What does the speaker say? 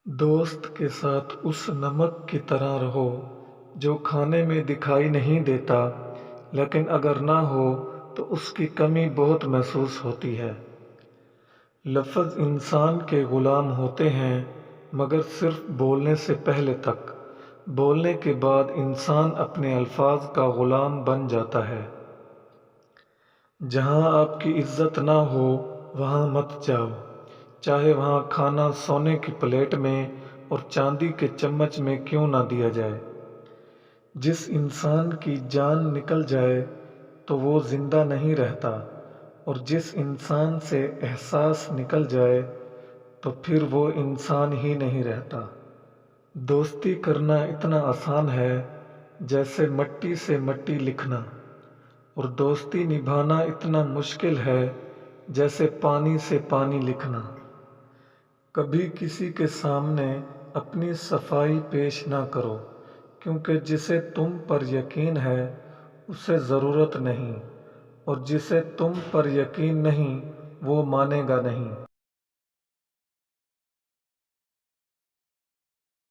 دوست کے ساتھ اس نمک کی طرح رہو جو کھانے میں دکھائی نہیں دیتا لیکن اگر نہ ہو تو اس کی کمی بہت محسوس ہوتی ہے۔ لفظ انسان کے غلام ہوتے ہیں مگر صرف بولنے سے پہلے تک۔ بولنے کے بعد انسان اپنے الفاظ کا غلام بن جاتا ہے۔ جہاں آپ کی عزت نہ ہو وہاں مت جاؤ، چاہے وہاں کھانا سونے کی پلیٹ میں اور چاندی کے چمچ میں کیوں نہ دیا جائے۔ جس انسان کی جان نکل جائے تو وہ زندہ نہیں رہتا، اور جس انسان سے احساس نکل جائے تو پھر وہ انسان ہی نہیں رہتا۔ دوستی کرنا اتنا آسان ہے جیسے مٹی سے مٹی لکھنا، اور دوستی نبھانا اتنا مشکل ہے جیسے پانی سے پانی لکھنا۔ کبھی کسی کے سامنے اپنی صفائی پیش نہ کرو، کیونکہ جسے تم پر یقین ہے اسے ضرورت نہیں، اور جسے تم پر یقین نہیں وہ مانے گا نہیں۔